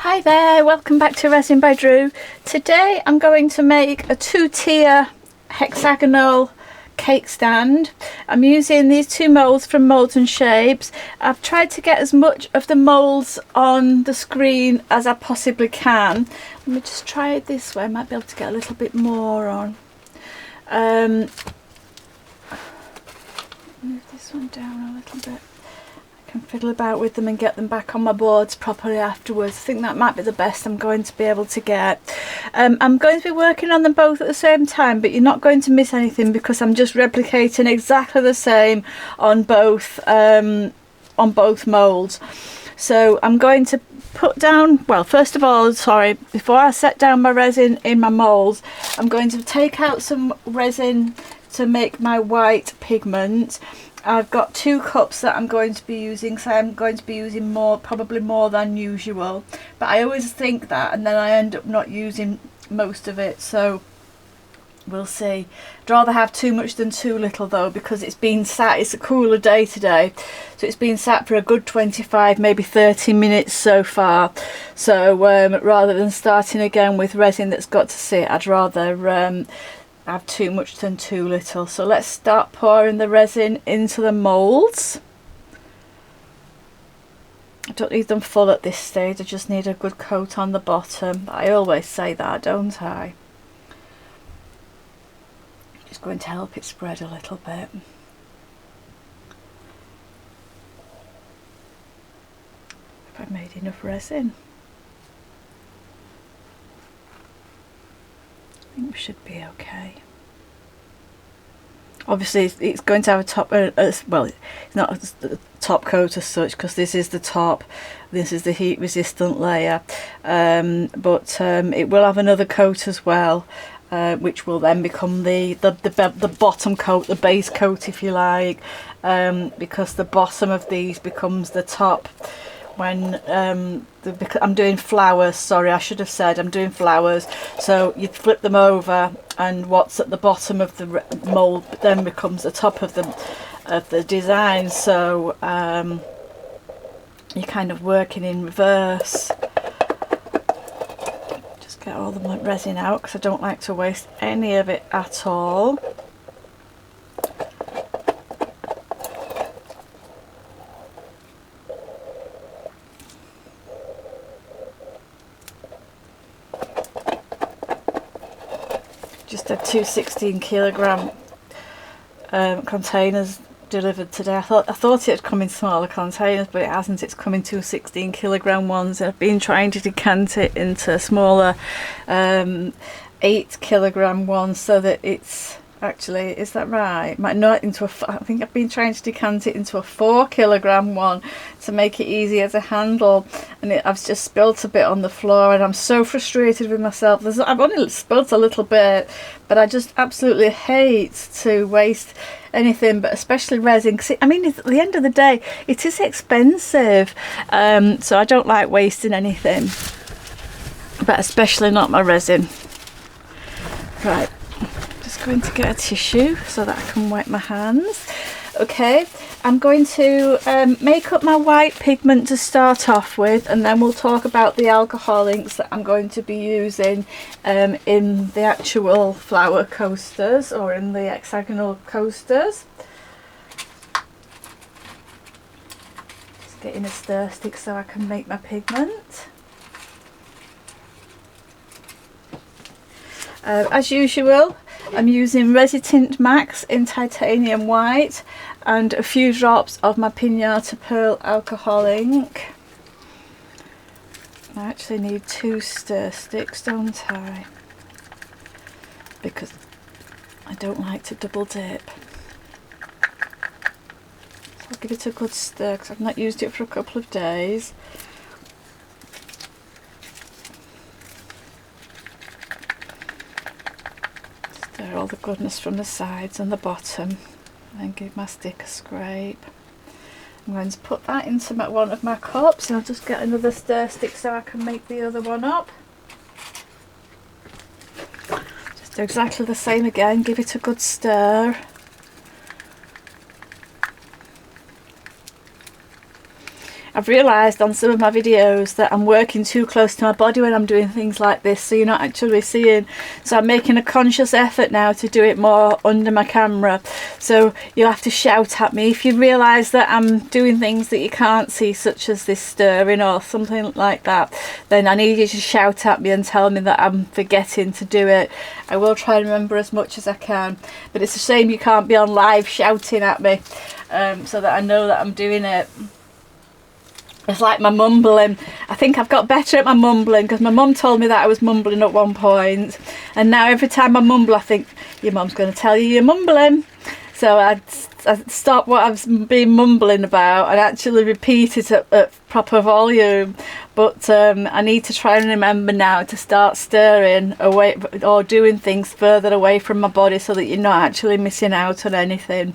Hi there, welcome back to Resin by Drew. Today I'm going to make a two-tier hexagonal cake stand. I'm using these two moulds from Molds and Shapes. I've tried to get as much of the moulds on the screen as I possibly can. Let me just try it this way, I might be able to get a little bit more on. Move this one down a little bit. And fiddle about with them and get them back on my boards properly afterwards. I think that might be the best I'm going to be able to get. I'm going to be working on them both at the same time, but you're not going to miss anything because I'm just replicating exactly the same on both moulds. So I'm going to put down, well, first of all, sorry, before I set down my resin in my moulds, I'm going to take out some resin to make my white pigment. I've got 2 cups that I'm going to be using, so I'm going to be using more, probably more than usual, but I always think that and then I end up not using most of it, so we'll see. I'd rather have too much than too little though, because it's been sat, it's a cooler day today, so it's been sat for a good 25 maybe 30 minutes so far, so rather than starting again with resin that's got to sit, I'd rather have too much than too little. So let's start pouring the resin into the moulds. I don't need them full at this stage, I just need a good coat on the bottom. I always say that, don't I? Just going to help it spread a little bit. Have I made enough resin? I think we should be okay. Obviously it's going to have a top, well, it's not a top coat as such because this is the top, this is the heat resistant layer, but it will have another coat as well, which will then become the bottom coat, the base coat if you like, because the bottom of these becomes the top when I'm doing flowers. Sorry, I should have said I'm doing flowers. So you flip them over and what's at the bottom of the mould then becomes the top of the design, so you're kind of working in reverse. Just get all the resin out because I don't like to waste any of it at all. Just had 2 16-kilogram containers delivered today. I thought it had come in smaller containers, but it hasn't. It's come in 2 16-kilogram ones. I've been trying to decant it into smaller 8-kilogram ones so that it's actually, is that right? Not into I think I've been trying to decant it into a 4-kilogram one to make it easier to handle, and I've just spilt a bit on the floor and I'm so frustrated with myself. I've only spilt a little bit, but I just absolutely hate to waste anything, but especially resin, because I mean, at the end of the day it is expensive, so I don't like wasting anything, but especially not my resin. Right, going to get a tissue so that I can wipe my hands. Okay, I'm going to make up my white pigment to start off with, and then we'll talk about the alcohol inks that I'm going to be using in the actual flower coasters or in the hexagonal coasters. Just getting a stir stick so I can make my pigment. As usual, I'm using Resi-Tint Max in titanium white and a few drops of my Pinata Pearl alcohol ink. I actually need 2 stir sticks, don't I? Because I don't like to double dip. So I'll give it a good stir because I've not used it for a couple of days. Stir all the goodness from the sides and the bottom, and then give my stick a scrape. I'm going to put that into one of my cups, and I'll just get another stir stick so I can make the other one up. Just do exactly the same again, give it a good stir. I've realised on some of my videos that I'm working too close to my body when I'm doing things like this, so you're not actually seeing. So I'm making a conscious effort now to do it more under my camera, so you'll have to shout at me if you realise that I'm doing things that you can't see, such as this stirring or something like that. Then I need you to shout at me and tell me that I'm forgetting to do it. I will try and remember as much as I can, but it's a shame you can't be on live shouting at me, so that I know that I'm doing it. It's like my mumbling. I think I've got better at my mumbling, because my mum told me that I was mumbling at one point, and now every time I mumble I think your mum's going to tell you you're mumbling. So I stop what I've been mumbling about and actually repeat it at proper volume. But I need to try and remember now to start stirring away or doing things further away from my body, so that you're not actually missing out on anything.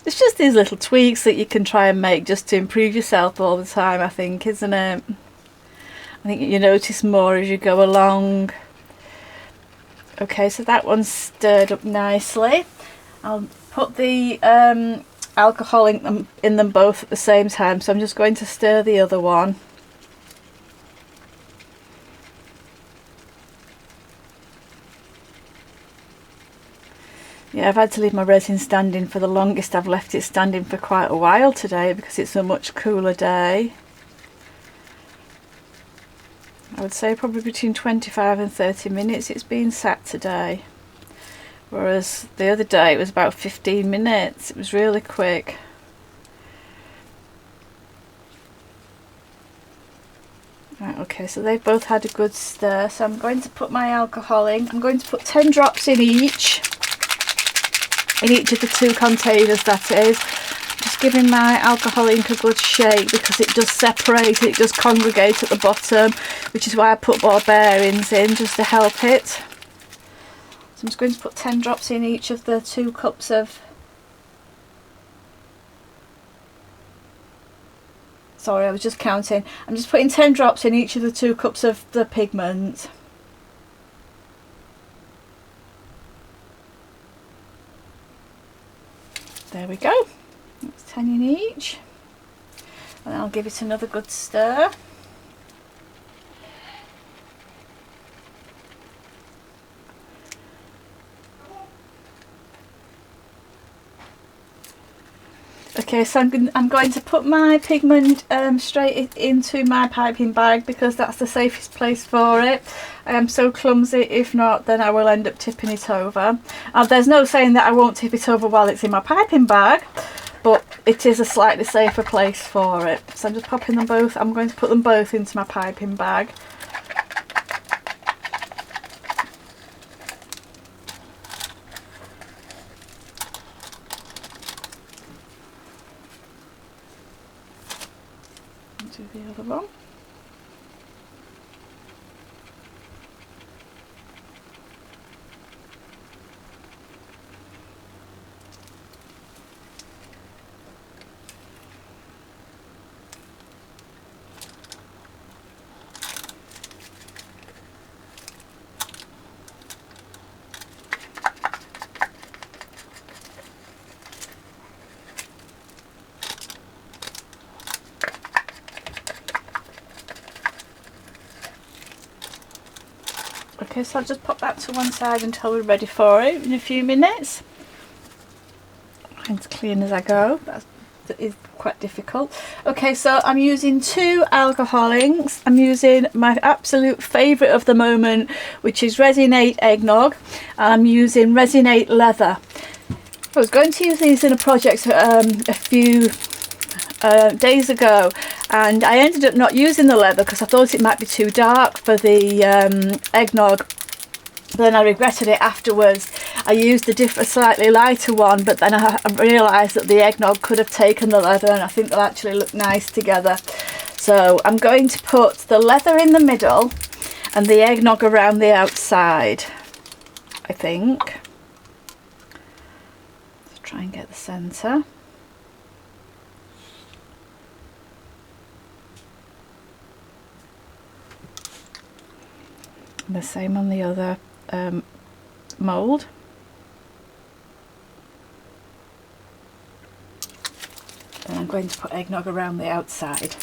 It's just these little tweaks that you can try and make just to improve yourself all the time, I think, isn't it? I think you notice more as you go along. Okay, so that one's stirred up nicely. I'll put the alcohol in them both at the same time, so I'm just going to stir the other one. Yeah, I've had to leave my resin standing for the longest. I've left it standing for quite a while today because it's a much cooler day. I would say probably between 25 and 30 minutes it's been sat today. Whereas the other day it was about 15 minutes. It was really quick. Right, okay, so they've both had a good stir. So I'm going to put my alcohol in. I'm going to put 10 drops in each of the 2 containers, that is. Just giving my alcohol ink a good shake, because it does separate, it does congregate at the bottom, which is why I put more bearings in, just to help it. So I'm just going to put 10 drops in each of the 2 cups of... Sorry, I was just counting. I'm just putting 10 drops in each of the 2 cups of the pigment. There we go. That's 10 in each. And I'll give it another good stir. Okay, so I'm going to put my pigment straight into my piping bag, because that's the safest place for it. I am so clumsy, if not then I will end up tipping it over. There's no saying that I won't tip it over while it's in my piping bag, but it is a slightly safer place for it. So I'm just popping them both, I'm going to put them both into my piping bag. Do the other one. Okay, so I'll just pop that to one side until we're ready for it in a few minutes. Trying to clean as I go, that is quite difficult. Okay, so I'm using 2 alcohol inks. I'm using my absolute favourite of the moment, which is Resin8 Eggnog, and I'm using Resin8 Leather. I was going to use these in a project a few days ago, and I ended up not using the leather because I thought it might be too dark for the eggnog. Then I regretted it afterwards. I used a slightly lighter one, but then I realised that the eggnog could have taken the leather, and I think they'll actually look nice together. So I'm going to put the leather in the middle and the eggnog around the outside, I think. Let's try and get the centre. And the same on the other mould. And I'm going to put eggnog around the outside.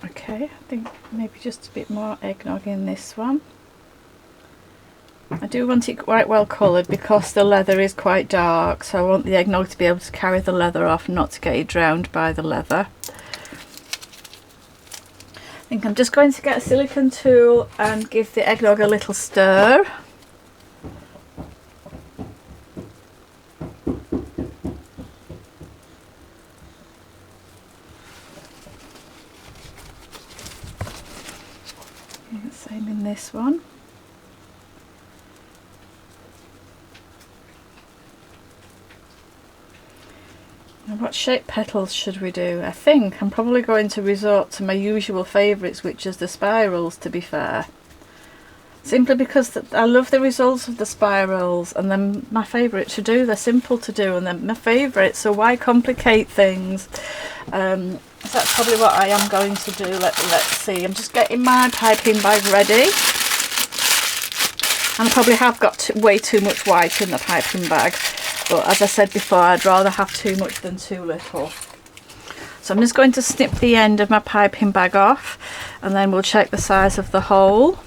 Okay, I think maybe just a bit more eggnog in this one. I do want it quite well coloured because the leather is quite dark, so I want the eggnog to be able to carry the leather off, not to get it drowned by the leather. I think I'm just going to get a silicone tool and give the eggnog a little stir. Same in this one. And what shape petals should we do? I think I'm probably going to resort to my usual favourites, which is the spirals, to be fair. Simply because I love the results of the spirals, and then my favourite to do, they're simple to do, and they're my favourite, so why complicate things? So that's probably what I am going to do. Let's see, I'm just getting my piping bag ready. And I probably have got way too much white in the piping bag, but as I said before, I'd rather have too much than too little. So I'm just going to snip the end of my piping bag off, and then we'll check the size of the hole.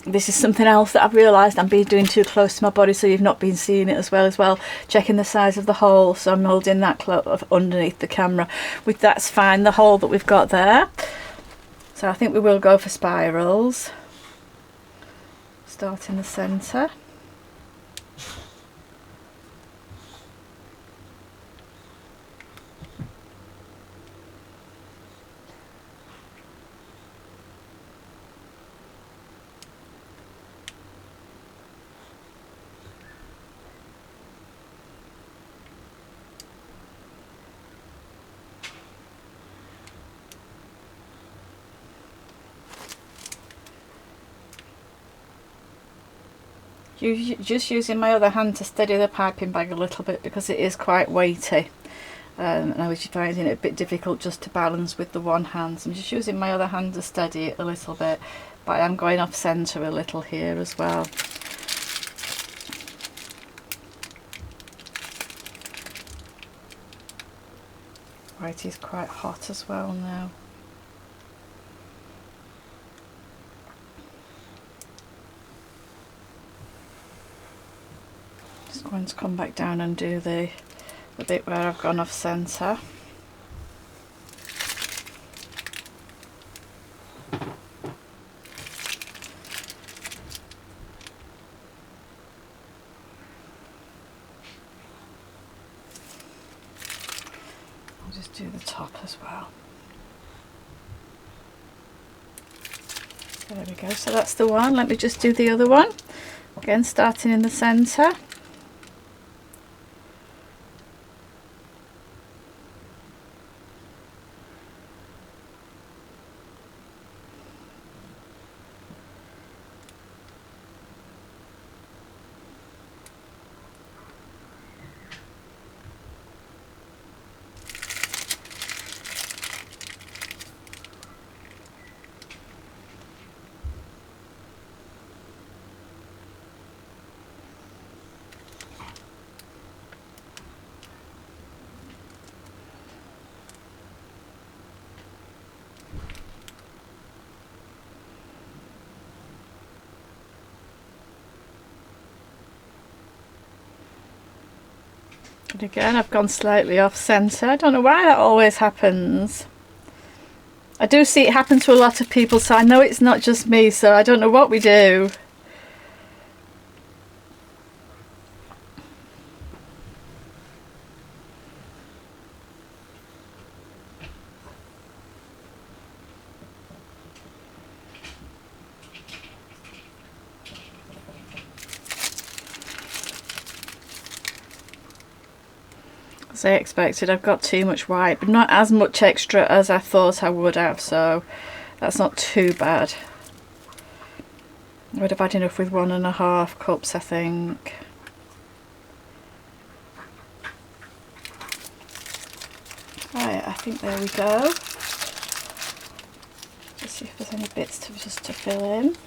This is something else that I've realised I'm doing too close to my body, so you've not been seeing it as well. Checking the size of the hole, so I'm holding that close underneath the camera. That's fine, the hole that we've got there. So I think we will go for spirals. Start in the centre. Just using my other hand to steady the piping bag a little bit because it is quite weighty, and I was finding it a bit difficult just to balance with the one hand, so I'm just using my other hand to steady it a little bit, but I am going off centre a little here as well. White is quite hot as well now. Going to come back down and do the bit where I've gone off centre. I'll just do the top as well. So there we go, so that's the one. Let me just do the other one. Again, starting in the centre. And again, I've gone slightly off centre. I don't know why that always happens. I do see it happen to a lot of people, so I know it's not just me, so I don't know what we do. As I expected, I've got too much white, but not as much extra as I thought I would have, so that's not too bad. I would have had enough with 1.5 cups, I think. Right, I think there we go. Let's see if there's any bits to fill in.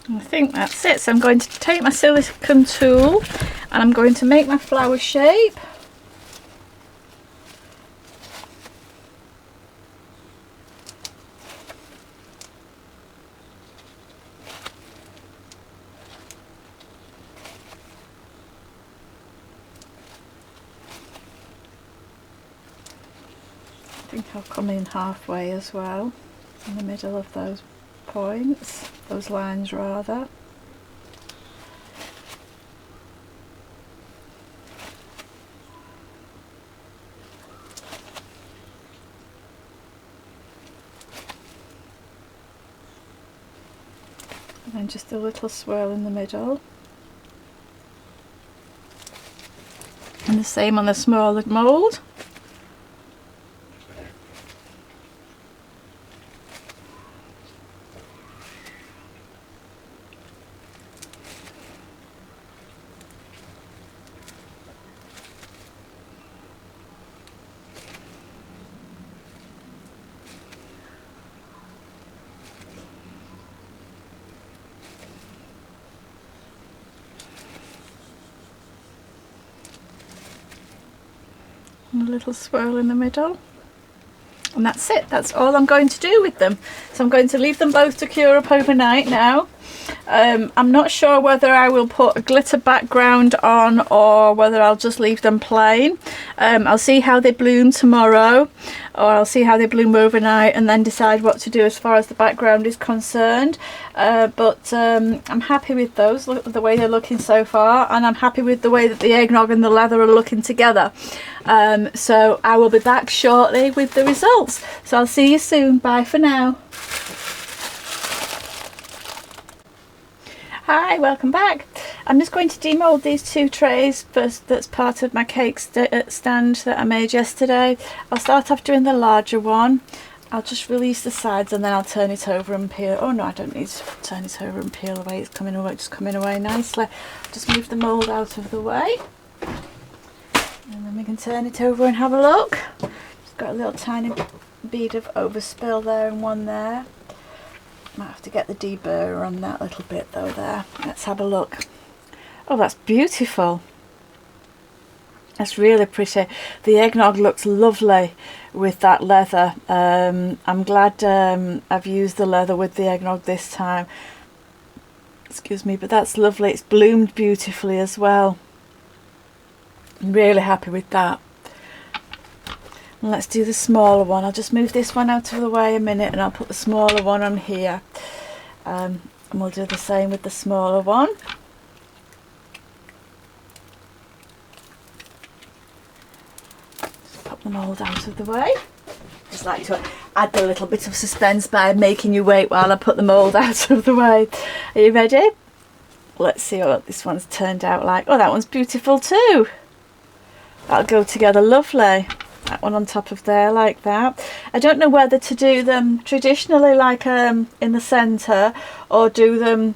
I think that's it. So I'm going to take my silicone tool and I'm going to make my flower shape. I think I'll come in halfway as well, in the middle of those points, those lines rather. And then just a little swirl in the middle. And the same on the smaller mould. And a little swirl in the middle, and that's it. That's all I'm going to do with them. So I'm going to leave them both to cure up overnight now. I'm not sure whether I will put a glitter background on or whether I'll just leave them plain. I'll see how they bloom tomorrow, or I'll see how they bloom overnight and then decide what to do as far as the background is concerned. But I'm happy with those, look at the way they're looking so far, and I'm happy with the way that the eggnog and the leather are looking together. So I will be back shortly with the results. So I'll see you soon. Bye for now. Hi, welcome back. I'm just going to demould these two trays first. That's part of my cake stand that I made yesterday. I'll start off doing the larger one. I'll just release the sides and then I'll turn it over and peel. Oh no, I don't need to turn it over and peel away. It's coming away, just coming away nicely. Just move the mould out of the way. And then we can turn it over and have a look. It's got a little tiny bead of overspill there and one there. Might have to get the deburrer on that little bit though there. Let's have a look. Oh, that's beautiful. That's really pretty. The eggnog looks lovely with that leather. I'm glad I've used the leather with the eggnog this time. Excuse me, but that's lovely. It's bloomed beautifully as well. I'm really happy with that. And let's do the smaller one. I'll just move this one out of the way a minute and I'll put the smaller one on here. And we'll do the same with the smaller one. Just pop the mould out of the way. Just like to add a little bit of suspense by making you wait while I put the mould out of the way. Are you ready? Let's see what this one's turned out like. Oh, that one's beautiful too. that'll go together lovely. That one on top of there like that. I don't know whether to do them traditionally like in the centre, or do them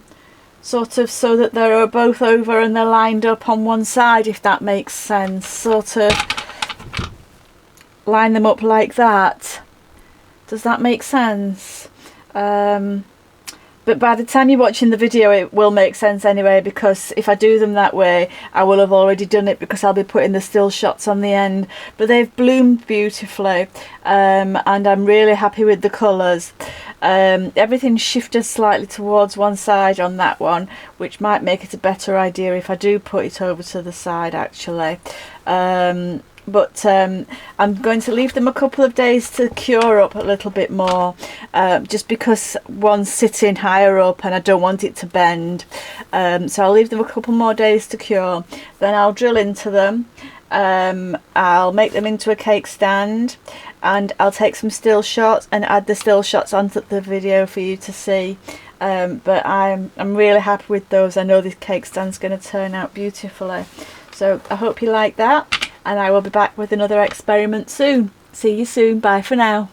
sort of so that they're both over and they're lined up on one side, if that makes sense. Sort of line them up like that. Does that make sense? But by the time you're watching the video it will make sense anyway, because if I do them that way I will have already done it, because I'll be putting the still shots on the end. But they've bloomed beautifully, and I'm really happy with the colours. Everything shifted slightly towards one side on that one, which might make it a better idea if I do put it over to the side actually. But I'm going to leave them a couple of days to cure up a little bit more, just because one's sitting higher up and I don't want it to bend. So I'll leave them a couple more days to cure, then I'll drill into them. I'll make them into a cake stand, and I'll take some still shots and add the still shots onto the video for you to see. But I'm really happy with those. I know this cake stand's going to turn out beautifully, so I hope you like that, and I will be back with another experiment soon. See you soon. Bye for now.